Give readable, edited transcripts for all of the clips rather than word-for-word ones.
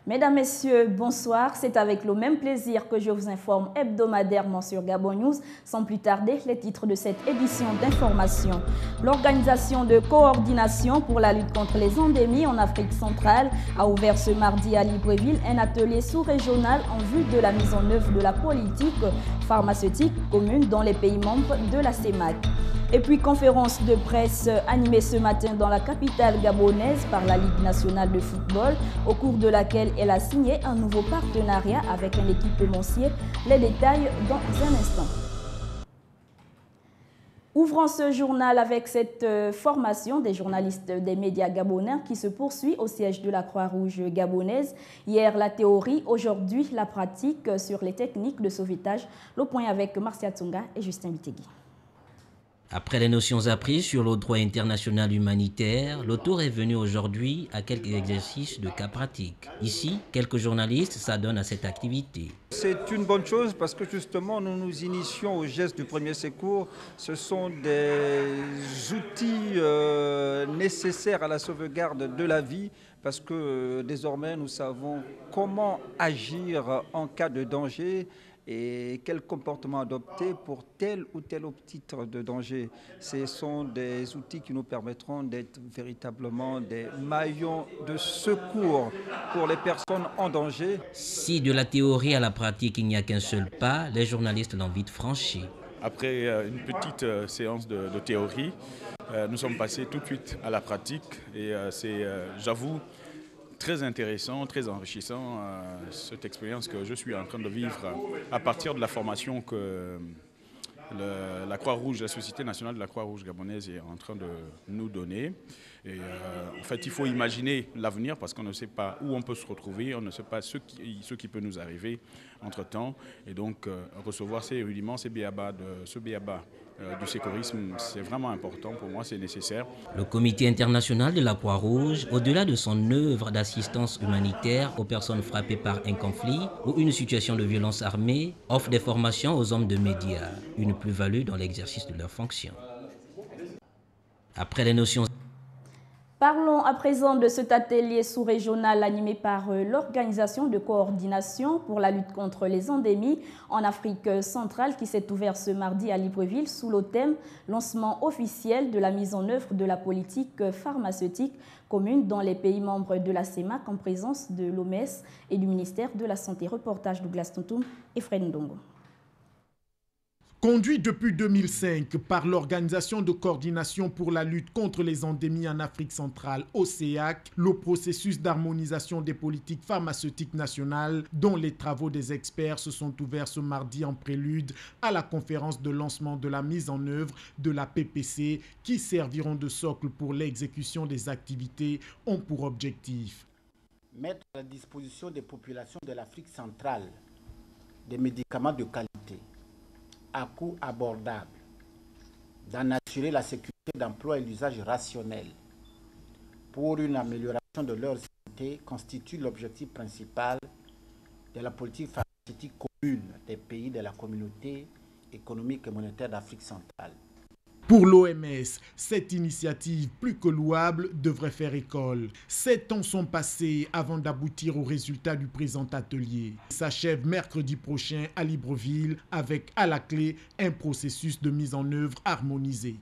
Mesdames, Messieurs, bonsoir. C'est avec le même plaisir que je vous informe hebdomadairement sur Gabon News. Sans plus tarder, les titres de cette édition d'information. L'Organisation de coordination pour la lutte contre les endémies en Afrique centrale a ouvert ce mardi à Libreville un atelier sous-régional en vue de la mise en œuvre de la politique pharmaceutique commune dans les pays membres de la CEMAC. Et puis, conférence de presse animée ce matin dans la capitale gabonaise par la Ligue nationale de football, au cours de laquelle elle a signé un nouveau partenariat avec un équipementier. Les détails dans un instant. Ouvrons ce journal avec cette formation des journalistes des médias gabonais qui se poursuit au siège de la Croix-Rouge gabonaise. Hier, la théorie, aujourd'hui, la pratique sur les techniques de sauvetage. Le point avec Marcia Tsonga et Justin Bitegui. Après les notions apprises sur le droit international humanitaire, le tour est venu aujourd'hui à quelques exercices de cas pratiques. Ici, quelques journalistes s'adonnent à cette activité. C'est une bonne chose parce que justement nous nous initions aux gestes du premier secours. Ce sont des outils nécessaires à la sauvegarde de la vie parce que désormais nous savons comment agir en cas de danger et quel comportement adopter pour tel ou tel titre de danger. Ce sont des outils qui nous permettront d'être véritablement des maillons de secours pour les personnes en danger. Si de la théorie à la pratique il n'y a qu'un seul pas, les journalistes l'ont vite franchi. Après une petite séance de théorie, nous sommes passés tout de suite à la pratique et c'est, j'avoue, très intéressant, très enrichissant, cette expérience que je suis en train de vivre à partir de la formation que la Croix-Rouge, la Société nationale de la Croix-Rouge gabonaise est en train de nous donner. Et en fait, il faut imaginer l'avenir parce qu'on ne sait pas où on peut se retrouver, on ne sait pas ce qui peut nous arriver entre-temps. Et donc, recevoir ces rudiments, ce béaba du sécurisme, c'est vraiment important pour moi, c'est nécessaire. Le Comité international de la Croix-Rouge, au-delà de son œuvre d'assistance humanitaire aux personnes frappées par un conflit ou une situation de violence armée, offre des formations aux hommes de médias, une plus-value dans l'exercice de leurs fonctions. Après les notions... Parlons à présent de cet atelier sous-régional animé par l'Organisation de coordination pour la lutte contre les endémies en Afrique centrale qui s'est ouvert ce mardi à Libreville sous le thème « Lancement officiel de la mise en œuvre de la politique pharmaceutique commune dans les pays membres de la CEMAC en présence de l'OMS et du ministère de la Santé ». Reportage Douglas Tontoum et Fred Ndongo. Conduit depuis 2005 par l'Organisation de coordination pour la lutte contre les endémies en Afrique centrale, OCEAC, le processus d'harmonisation des politiques pharmaceutiques nationales dont les travaux des experts se sont ouverts ce mardi en prélude à la conférence de lancement de la mise en œuvre de la PPC qui serviront de socle pour l'exécution des activités ont pour objectif mettre à la disposition des populations de l'Afrique centrale des médicaments de qualité à coût abordable, d'en assurer la sécurité d'emploi et l'usage rationnel pour une amélioration de leur santé constitue l'objectif principal de la politique pharmaceutique commune des pays de la communauté économique et monétaire d'Afrique centrale. Pour l'OMS, cette initiative, plus que louable, devrait faire école. 7 ans sont passés avant d'aboutir au résultat du présent atelier. Il s'achève mercredi prochain à Libreville avec à la clé un processus de mise en œuvre harmonisé.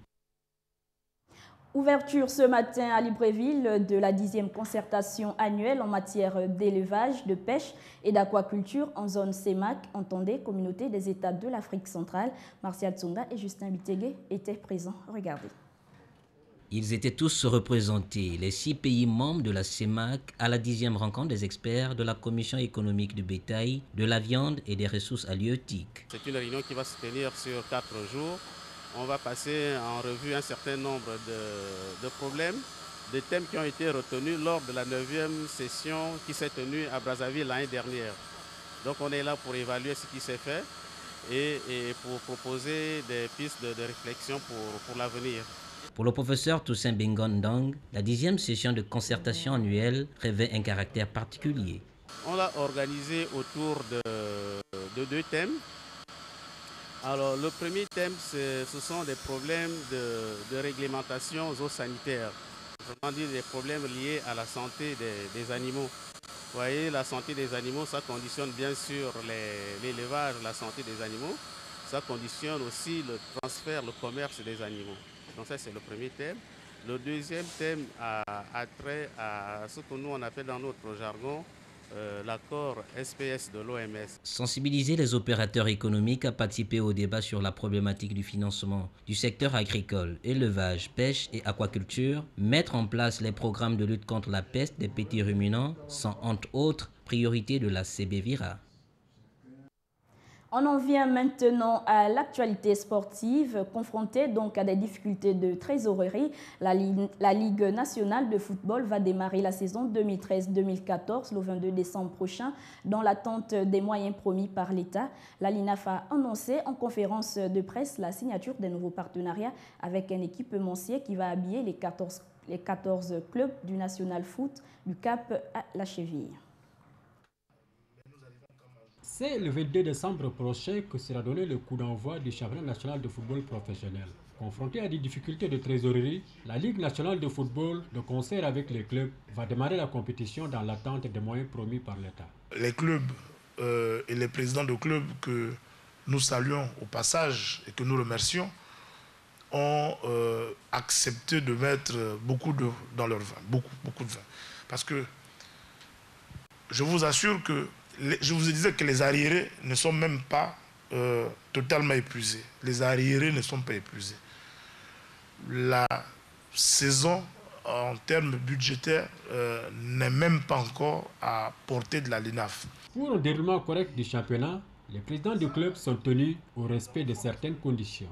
Ouverture ce matin à Libreville de la 10e concertation annuelle en matière d'élevage, de pêche et d'aquaculture en zone CEMAC, entendez, communauté des États de l'Afrique centrale. Marcia Tsonga et Justin Bitegui étaient présents. Regardez. Ils étaient tous représentés, les 6 pays membres de la CEMAC, à la 10e rencontre des experts de la Commission économique du bétail, de la viande et des ressources halieutiques. C'est une réunion qui va se tenir sur 4 jours. On va passer en revue un certain nombre de problèmes, de thèmes qui ont été retenus lors de la 9e session qui s'est tenue à Brazzaville l'année dernière. Donc on est là pour évaluer ce qui s'est fait et pour proposer des pistes de réflexion pour l'avenir. Pour le professeur Toussaint Bengondong, la 10e session de concertation annuelle revêt un caractère particulier. On l'a organisé autour de 2 thèmes. Alors, le premier thème, ce sont des problèmes de réglementation zoosanitaire, c'est-à-dire des problèmes liés à la santé des animaux. Vous voyez, la santé des animaux, ça conditionne bien sûr l'élevage, la santé des animaux. Ça conditionne aussi le transfert, le commerce des animaux. Donc ça, c'est le premier thème. Le deuxième thème a trait à ce que nous, on appelle dans notre jargon l'accord SPS de l'OMS. Sensibiliser les opérateurs économiques à participer au débat sur la problématique du financement du secteur agricole, élevage, pêche et aquaculture, mettre en place les programmes de lutte contre la peste des petits ruminants sont entre autres priorités de la CBVIRA. On en vient maintenant à l'actualité sportive. Confrontée donc à des difficultés de trésorerie, la Ligue nationale de football va démarrer la saison 2013-2014 le 22 décembre prochain dans l'attente des moyens promis par l'État. La LINAF a annoncé en conférence de presse la signature des nouveaux partenariats avec un équipementier qui va habiller les 14 clubs du National Foot du Cap à la cheville. C'est le 22 décembre prochain que sera donné le coup d'envoi du championnat national de football professionnel. Confrontée à des difficultés de trésorerie, la Ligue nationale de football, de concert avec les clubs, va démarrer la compétition dans l'attente des moyens promis par l'État. Les clubs et les présidents de clubs que nous saluons au passage et que nous remercions ont accepté de mettre beaucoup d'eau dans leur vin, beaucoup de vin. Parce que je vous assure que je vous disais que les arriérés ne sont même pas totalement épuisés. Les arriérés ne sont pas épuisés. La saison, en termes budgétaires, n'est même pas encore à portée de la LINAF. Pour un déroulement correct du championnat, les présidents du club sont tenus au respect de certaines conditions.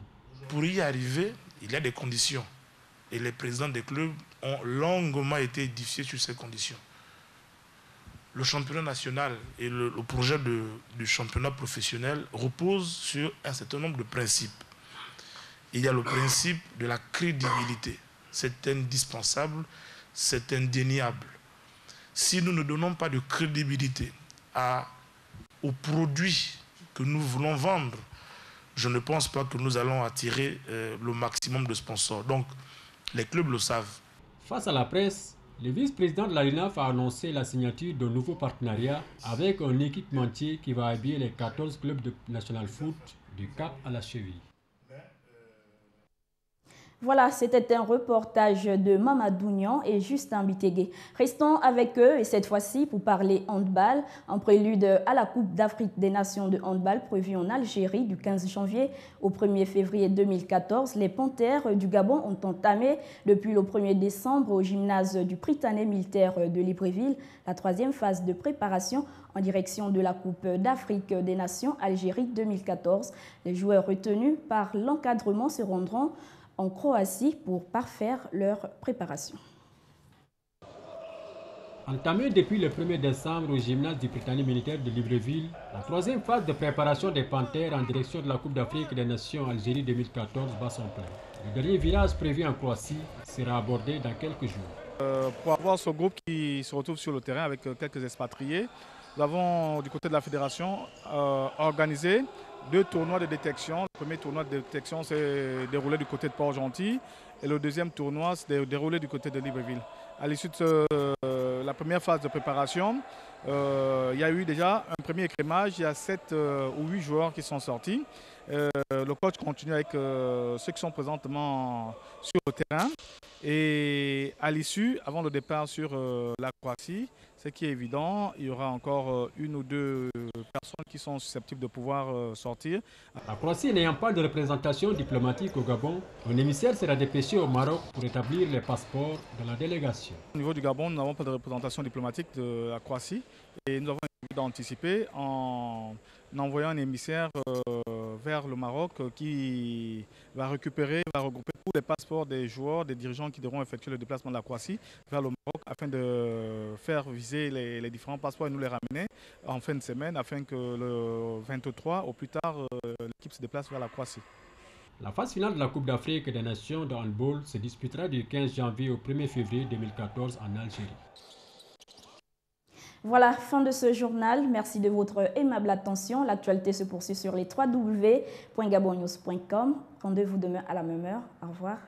Pour y arriver, il y a des conditions. Et les présidents des clubs ont longuement été édifiés sur ces conditions. Le championnat national et le projet du championnat professionnel reposent sur un certain nombre de principes. Il y a le principe de la crédibilité. C'est indispensable, c'est indéniable. Si nous ne donnons pas de crédibilité aux produits que nous voulons vendre, je ne pense pas que nous allons attirer le maximum de sponsors. Donc, les clubs le savent. Face à la presse, le vice-président de la LINAF a annoncé la signature d'un nouveau partenariat avec un équipementier qui va habiller les 14 clubs de National Foot du Cap à la cheville. Voilà, c'était un reportage de Mamadou Niang et Justin Bitegué. Restons avec eux et cette fois-ci pour parler handball. En prélude à la Coupe d'Afrique des Nations de handball prévue en Algérie du 15 janvier au 1er février 2014, les Panthères du Gabon ont entamé depuis le 1er décembre au gymnase du Prytanée militaire de Libreville la 3e phase de préparation en direction de la Coupe d'Afrique des Nations Algérie 2014. Les joueurs retenus par l'encadrement se rendront en Croatie pour parfaire leur préparation. Entamée depuis le 1er décembre au gymnase du Prytanée militaire de Libreville, la 3e phase de préparation des Panthères en direction de la Coupe d'Afrique des Nations Algérie 2014 bat son plein. Le dernier virage prévu en Croatie sera abordé dans quelques jours. Pour avoir ce groupe qui se retrouve sur le terrain avec quelques expatriés, nous avons du côté de la fédération organisé 2 tournois de détection. Le premier tournoi de détection s'est déroulé du côté de Port-Gentil et le deuxième tournoi s'est déroulé du côté de Libreville. À l'issue de la première phase de préparation, il y a eu déjà un premier écrémage. Il y a 7 ou 8 joueurs qui sont sortis. Le coach continue avec ceux qui sont présentement sur le terrain. Et à l'issue, avant le départ sur la Croatie, ce qui est évident, il y aura encore 1 ou 2 personnes qui sont susceptibles de pouvoir sortir. La Croatie n'ayant pas de représentation diplomatique au Gabon, un émissaire sera dépêché au Maroc pour établir les passeports de la délégation. Au niveau du Gabon, nous n'avons pas de représentation diplomatique de la Croatie et nous avons d'anticiper en envoyant un émissaire vers le Maroc qui va regrouper tous les passeports des joueurs, des dirigeants qui devront effectuer le déplacement de la Croatie vers le Maroc afin de faire viser les différents passeports et nous les ramener en fin de semaine afin que le 23 au plus tard l'équipe se déplace vers la Croatie. La phase finale de la Coupe d'Afrique des Nations de handball se disputera du 15 janvier au 1er février 2014 en Algérie. Voilà, fin de ce journal. Merci de votre aimable attention. L'actualité se poursuit sur les www.gabonnews.com. Rendez-vous demain à la même heure. Au revoir.